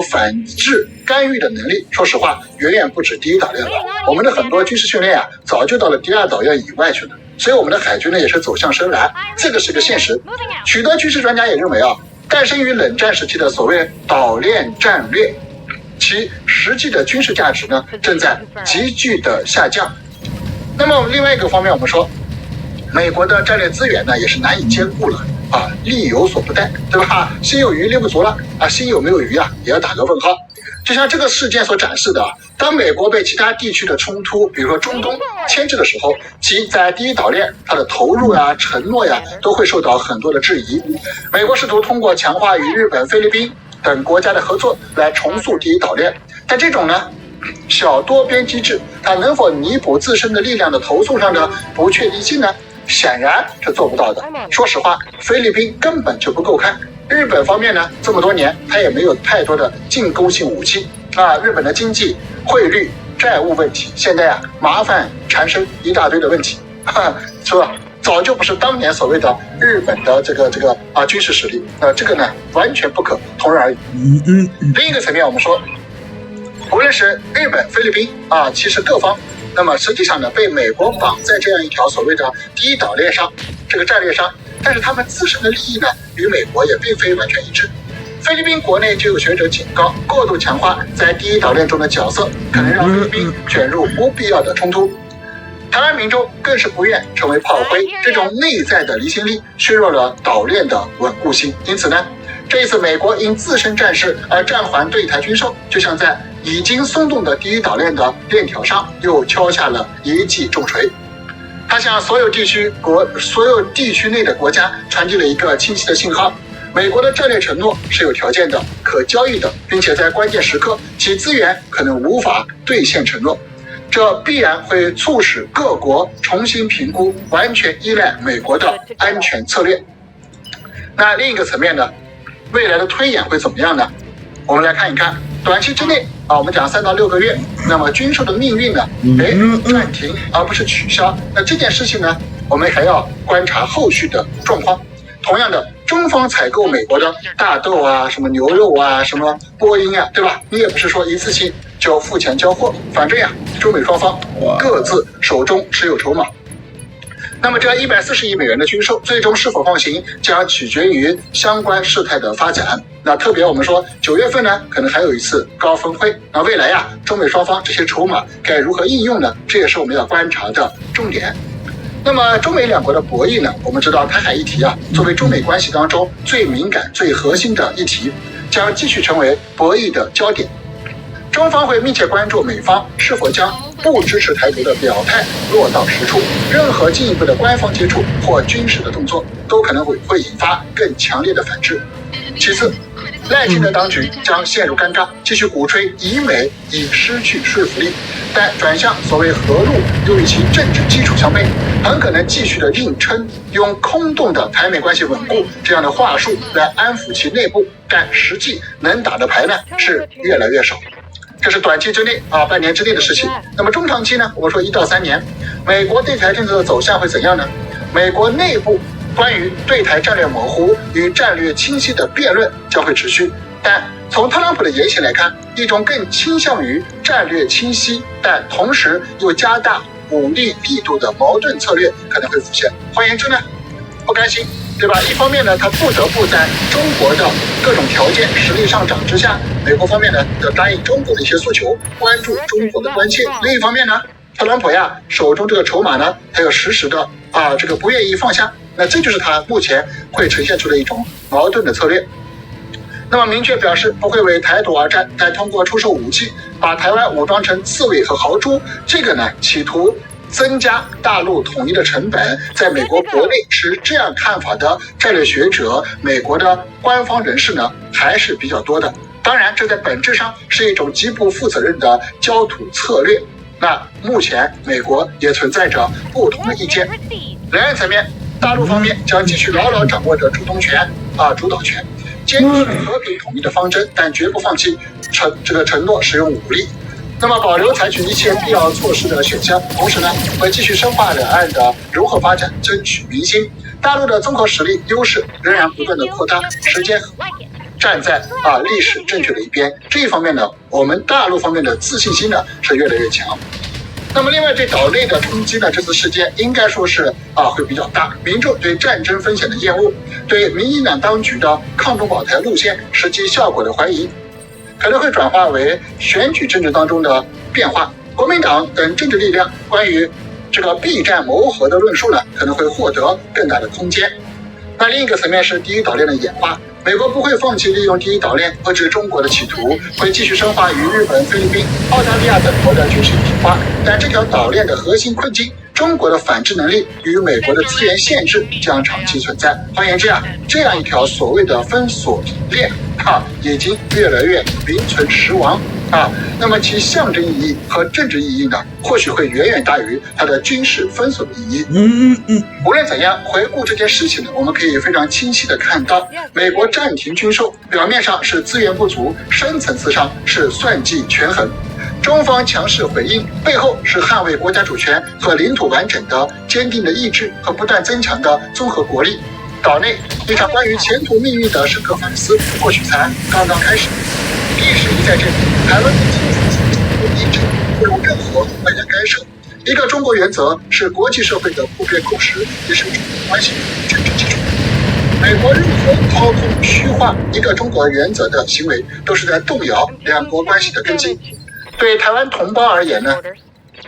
反制干预的能力，说实话远远不止第一岛链了。我们的很多军事训练啊，早就到了第二岛链以外去了。所以我们的海军呢也是走向深蓝，这个是个现实。许多军事专家也认为啊，诞生于冷战时期的所谓岛链战略，其实际的军事价值呢正在急剧的下降。那么另外一个方面，我们说，美国的战略资源呢也是难以兼顾了啊，力有所不逮，对吧？心有余力不足了啊，心有没有余啊，也要打个问号。就像这个事件所展示的，当美国被其他地区的冲突，比如说中东牵制的时候，其在第一岛链它的投入呀、承诺呀，都会受到很多的质疑。美国试图通过强化与日本、菲律宾等国家的合作来重塑第一岛链，但这种呢小多边机制，它能否弥补自身的力量的投诉上的不确定性呢？显然是做不到的。说实话，菲律宾根本就不够看。日本方面呢，这么多年它也没有太多的进攻性武器啊。日本的经济、汇率、债务问题，现在啊麻烦缠身一大堆的问题，是吧？早就不是当年所谓的日本的这个军事实力，这个呢完全不可同日而语。另一个层面，我们说，无论是日本、菲律宾啊，其实各方，那么实际上呢被美国绑在这样一条所谓的第一岛链上，这个战略上。但是他们自身的利益呢，与美国也并非完全一致。菲律宾国内就有学者警告，过度强化在第一岛链中的角色，可能让菲律宾卷入不必要的冲突。台湾民众更是不愿成为炮灰，这种内在的离心力削弱了岛链的稳固性。因此呢，这一次美国因自身战事而暂缓对台军售，就像在已经松动的第一岛链的链条上又敲下了一记重锤。它向所有地区内的国家传递了一个清晰的信号：美国的战略承诺是有条件的、可交易的，并且在关键时刻，其资源可能无法兑现承诺。这必然会促使各国重新评估完全依赖美国的安全策略。那另一个层面呢，未来的推演会怎么样呢？我们来看一看，短期之内啊，我们讲3到6个月，那么军售的命运呢，暂停而不是取消。那这件事情呢，我们还要观察后续的状况。同样的，中方采购美国的大豆啊、什么牛肉啊、什么波音啊，对吧？你也不是说一次性就付钱交货，反正呀，中美双方各自手中持有筹码。那么这140亿美元的军售最终是否放行，将取决于相关事态的发展。那特别我们说9月份呢，可能还有一次高峰会。那未来呀，中美双方这些筹码该如何应用呢？这也是我们要观察的重点。那么中美两国的博弈呢，我们知道台海议题啊，作为中美关系当中最敏感、最核心的议题，将继续成为博弈的焦点。中方会密切关注美方是否将不支持台独的表态落到实处，任何进一步的官方接触或军事的动作，都可能会引发更强烈的反制。其次，赖清德当局将陷入尴尬，继续鼓吹以美已失去说服力，但转向所谓和路又与其政治基础相悖，很可能继续的硬撑，用空洞的台美关系稳固这样的话术来安抚其内部，但实际能打的牌呢是越来越少。这是短期之内啊，半年之内的事情。那么中长期呢，我们说1到3年，美国对台政策的走向会怎样呢？美国内部关于对台战略模糊与战略清晰的辩论将会持续，但从特朗普的言行来看，一种更倾向于战略清晰，但同时又加大武力力度的矛盾策略可能会浮现。换言之呢，不甘心，对吧？一方面呢，他不得不在中国的各种条件实力上涨之下，美国方面呢要答应中国的一些诉求，关注中国的关切。另一方面呢，特朗普呀手中这个筹码呢，他要实时的这个不愿意放下。那这就是他目前会呈现出的一种矛盾的策略。那么明确表示不会为台独而战，但通过出售武器，把台湾武装成刺猬和豪猪，这个呢企图增加大陆统一的成本。在美国国内持这样看法的战略学者、美国的官方人士呢还是比较多的。当然，这在本质上是一种极不负责任的焦土策略。那目前美国也存在着不同的意见。两岸层面，大陆方面将继续牢牢掌握着主动权主导权，坚持和平统一的方针，但绝不放弃承诺使用武力。那么保留采取一切必要措施的选项，同时呢，会继续深化两岸的融合发展，争取民心。大陆的综合实力优势仍然不断的扩大，时间站在历史正确的一边。这一方面呢，我们大陆方面的自信心呢是越来越强。那么另外对岛内的冲击呢，这次事件应该说是会比较大，民众对战争风险的厌恶，对民进党当局的抗中保台路线实际效果的怀疑，可能会转化为选举政治当中的变化。国民党等政治力量关于这个避战谋和的论述呢，可能会获得更大的空间。那另一个层面是第一岛链的演化，美国不会放弃利用第一岛链遏制中国的企图，会继续深化与日本、菲律宾、澳大利亚等国的军事一体化。但这条岛链的核心困境，中国的反制能力与美国的资源限制将长期存在。换言之这样一条所谓的封锁链已经越来越名存实亡。那么其象征意义和政治意义呢，或许会远远大于它的军事封锁的意义。无论怎样，回顾这件事情呢，我们可以非常清晰的看到，美国暂停军售，表面上是资源不足，深层次上是算计权衡。中方强势回应，背后是捍卫国家主权和领土完整的坚定的意志和不断增强的综合国力。岛内一场关于前途命运的深刻反思，或许才刚刚开始。历史一再证明，台湾的基础一直不容任何外来干涉。一个中国原则是国际社会的普遍共识，也是中美关系的政治基础。美国任何操纵虚化一个中国原则的行为，都是在动摇两国关系的根基。对台湾同胞而言呢，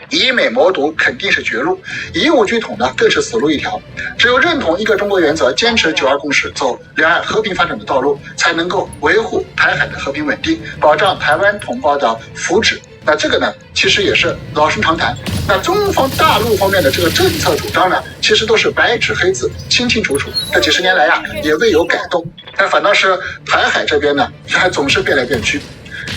以美谋独肯定是绝路，以武拒统呢更是死路一条。只有认同一个中国原则，坚持9·2共识，走两岸和平发展的道路，才能够维护台海的和平稳定，保障台湾同胞的福祉。那这个呢，其实也是老生常谈。那中方大陆方面的这个政策主张呢，其实都是白纸黑字，清清楚楚。这几十年来也未有改动。但反倒是台海这边呢，还总是变来变去。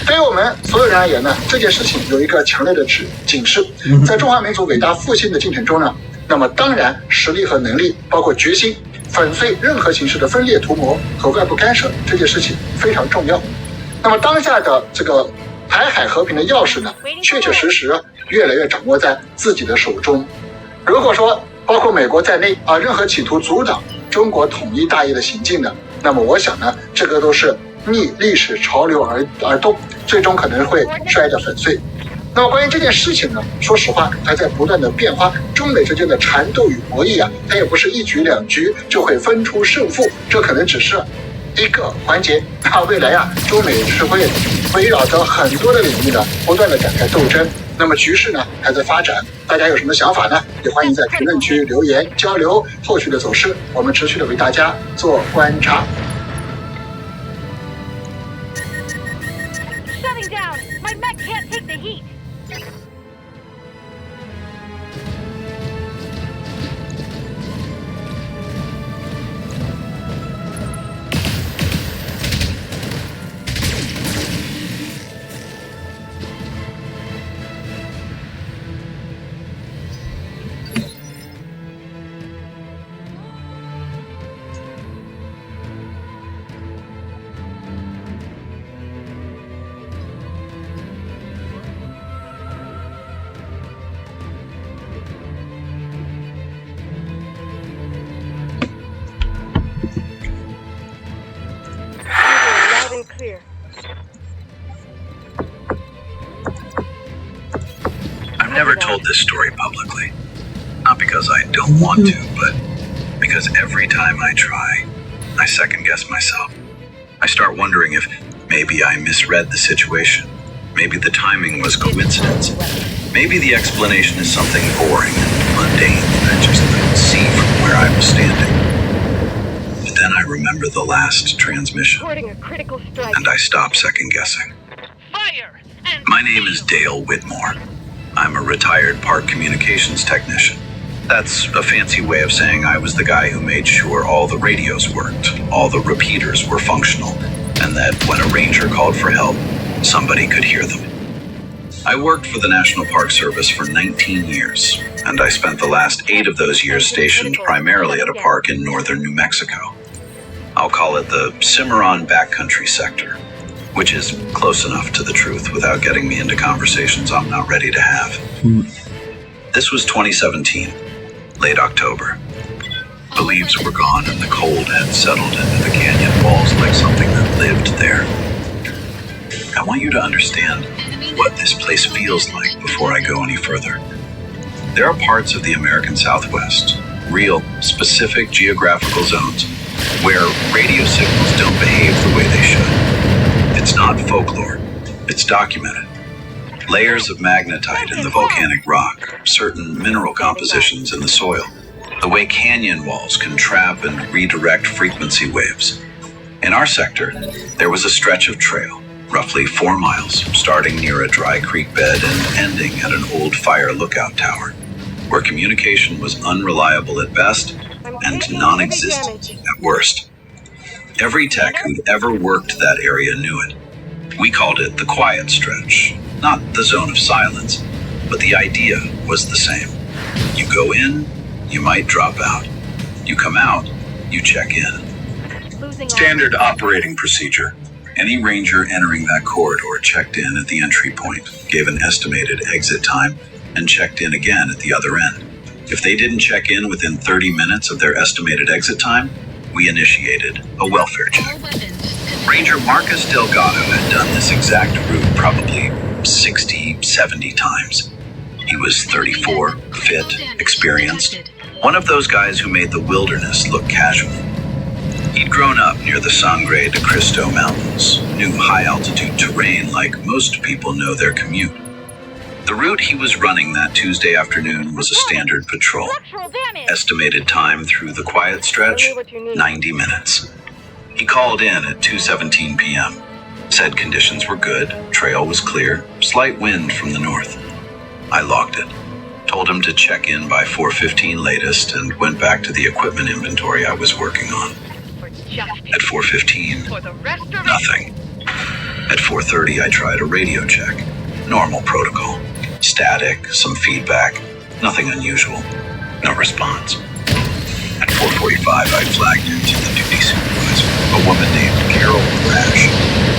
对于我们所有人而言呢，这件事情有一个强烈的警示，在中华民族伟大复兴的进程中呢，那么当然实力和能力，包括决心，粉碎任何形式的分裂图谋和外部干涉，这件事情非常重要。那么当下的这个台海和平的钥匙呢，确确实实越来越掌握在自己的手中。如果说包括美国在内任何企图阻挡中国统一大业的行径呢，那么我想呢，这个都是逆历史潮流而动，最终可能会摔得粉碎。那么关于这件事情呢，说实话还在不断的变化，中美之间的缠斗与博弈它也不是一局两局就会分出胜负，这可能只是一个环节。未来中美是会围绕着很多的领域呢，不断的展开斗争。那么局势呢还在发展，大家有什么想法呢？也欢迎在评论区留言交流后续的走势，我们持续的为大家做观察。I've never told this story publicly. Not because I don't want to, but because every time I try, I second-guess myself. I start wondering if maybe I misread the situation. Maybe the timing was coincidence. Maybe the explanation is something boring and mundane that I just couldn't see from where I was standing. But then I remember the last transmission, and I stop second-guessing. My name is Dale Whitmore. I'm a retired park communications technician. That's a fancy way of saying I was the guy who made sure all the radios worked, all the repeaters were functional, and that when a ranger called for help, somebody could hear them. I worked for the National Park Service for 19 years, and I spent the last 8 of those years stationed primarily at a park in northern New Mexico. I'll call it the Cimarron Backcountry Sector, which is close enough to the truth without getting me into conversations I'm not ready to have. This was 2017, late October. The leaves were gone and the cold had settled into the canyon walls like something that lived there. I want you to understand what this place feels like before I go any further. There are parts of the American Southwest, real, specific geographical zones, where radio signals don't behave the way they should. It's not folklore. It's documented. Layers of magnetite in the volcanic rock, certain mineral compositions in the soil, the way canyon walls can trap and redirect frequency waves. In our sector, there was a stretch of trail, roughly 4 miles, starting near a dry creek bed and ending at an old fire lookout tower, where communication was unreliable at best and non-existent at worst. Every tech who'd ever worked that area knew it. We called it the quiet stretch, not the zone of silence, but the idea was the same. You go in, you might drop out. You come out, you check in. Standard operating procedure. Any ranger entering that corridor checked in at the entry point, gave an estimated exit time, and checked in again at the other end. If they didn't check in within 30 minutes of their estimated exit time, we initiated a welfare check. Ranger Marcus Delgado had done this exact route probably 60, 70 times. He was 34, fit, experienced, one of those guys who made the wilderness look casual. He'd grown up near the Sangre de Cristo Mountains, knew high-altitude terrain like most people know their commute. The route he was running that Tuesday afternoon was a standard patrol. Estimated time through the quiet stretch, 90 minutes. He called in at 2:17 p.m. Said conditions were good, trail was clear, slight wind from the north. I logged it. Told him to check in by 4:15 latest and went back to the equipment inventory I was working on. At 4:15, nothing. At 4:30, I tried a radio check. Normal protocol. Static, some feedback, nothing unusual. No response. At 4:45, I flagged it to the duty supervisor, a woman named Carol Rash,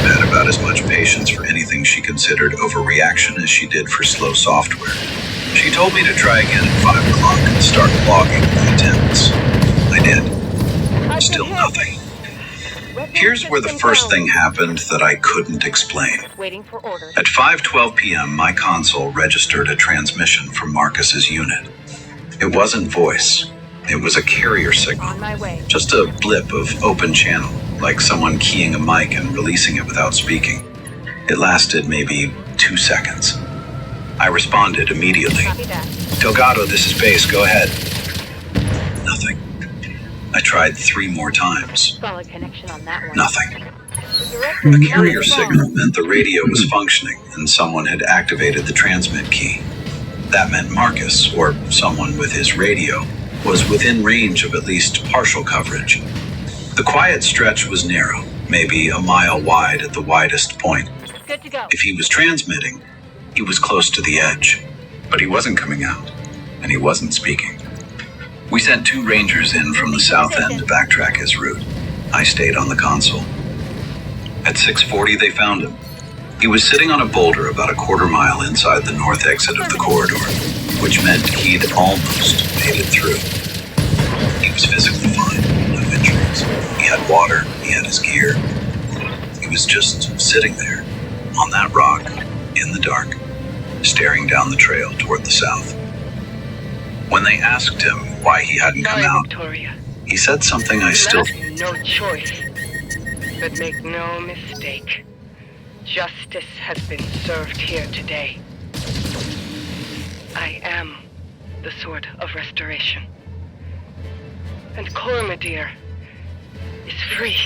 who had about as much patience for anything she considered overreaction as she did for slow software. She told me to try again at 5 o'clock and start logging the attempts. I did. Still nothing. Here's where the first thing happened that I couldn't explain. At 5:12 p.m., my console registered a transmission from Marcus's unit. It wasn't voice. It was a carrier signal. Just a blip of open channel, like someone keying a mic and releasing it without speaking. It lasted maybe 2 seconds. I responded immediately. Delgado, this is base. Go ahead. Nothing. I tried 3 more times. Solid connection on that one. Nothing. A carrier signal meant the radio was functioning and someone had activated the transmit key. That meant Marcus, or someone with his radio, was within range of at least partial coverage. The quiet stretch was narrow, maybe a mile wide at the widest point. Good to go. If he was transmitting, he was close to the edge, but he wasn't coming out, and he wasn't speaking. We sent 2 rangers in from the south end to backtrack his route. I stayed on the console. At 6:40, they found him. He was sitting on a boulder about a quarter mile inside the north exit of the corridor, which meant he'd almost made it through. He was physically fine, no injuries. He had water, he had his gear. He was just sitting there, on that rock, in the dark, staring down the trail toward the south. When they asked him why he hadn't come out, Victoria. he said something I still... No choice. But make no mistake. Justice has been served here today. I am the Sword of Restoration. And Cormadir is free.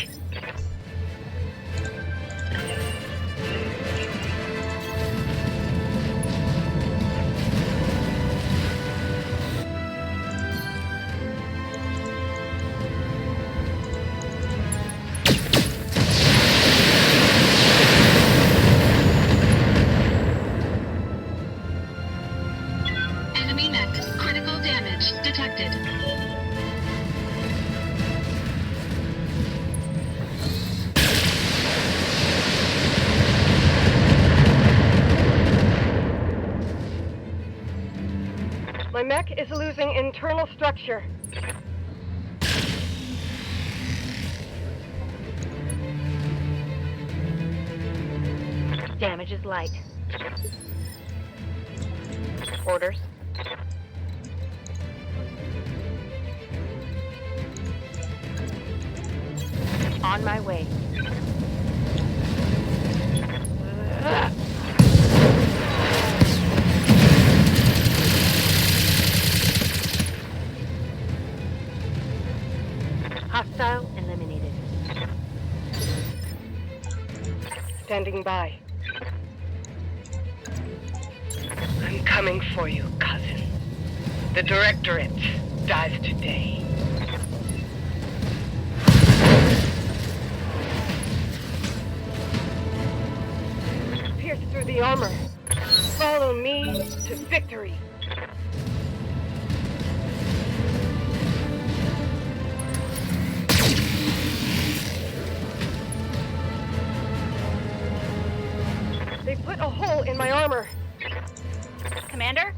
Detected. My mech is losing internal structure. Passage is light. Orders. On my way. Hostile eliminated. Standing by. I'm coming for you, cousin. The Directorate dies today. Pierce through the armor. Follow me to victory. They put a hole in my armor. Commander?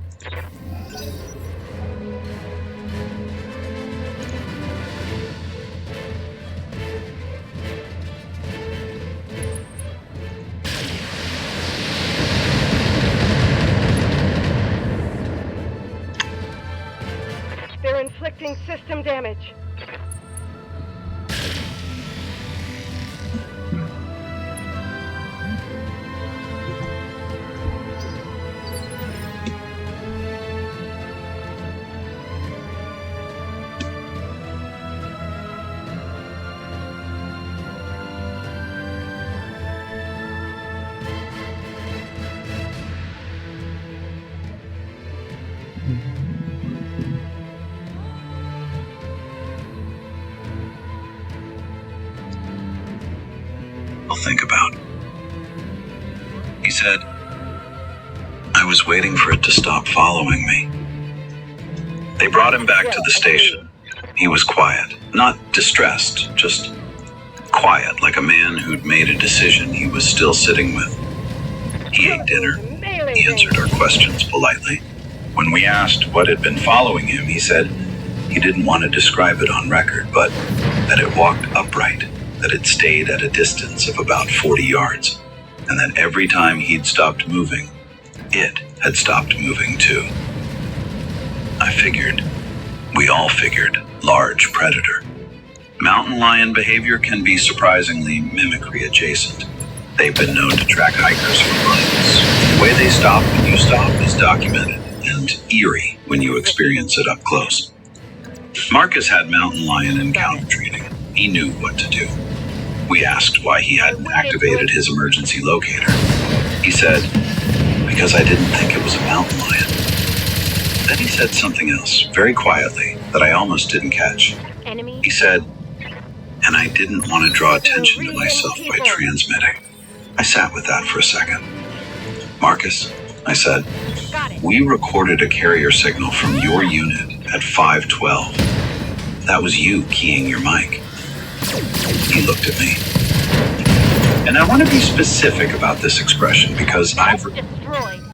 They're inflicting system damage. I'll think about. He said, I was waiting for it to stop following me. They brought him back to the station. He was quiet, not distressed, just quiet, like a man who'd made a decision he was still sitting with. He ate dinner. He answered our questions politely. When we asked what had been following him, he said he didn't want to describe it on record, but that it walked upright, that it stayed at a distance of about 40 yards, and that every time he'd stopped moving, it had stopped moving too. I figured, we all figured, large predator. Mountain lion behavior can be surprisingly mimicry adjacent. They've been known to track hikers for months. The way they stop when you stop is documented and eerie when you experience it up close. Marcus had mountain lion encounter training. He knew what to do. We asked why he hadn't activated his emergency locator. He said, because I didn't think it was a mountain lion. Then he said something else, very quietly, that I almost didn't catch. Enemy. He said, and I didn't want to draw attention to myself by transmitting. I sat with that for a second. Marcus, I said, Got it. we recorded a carrier signal from your unit at 512. That was you keying your mic. He looked at me. And I want to be specific about this expression because I've... Just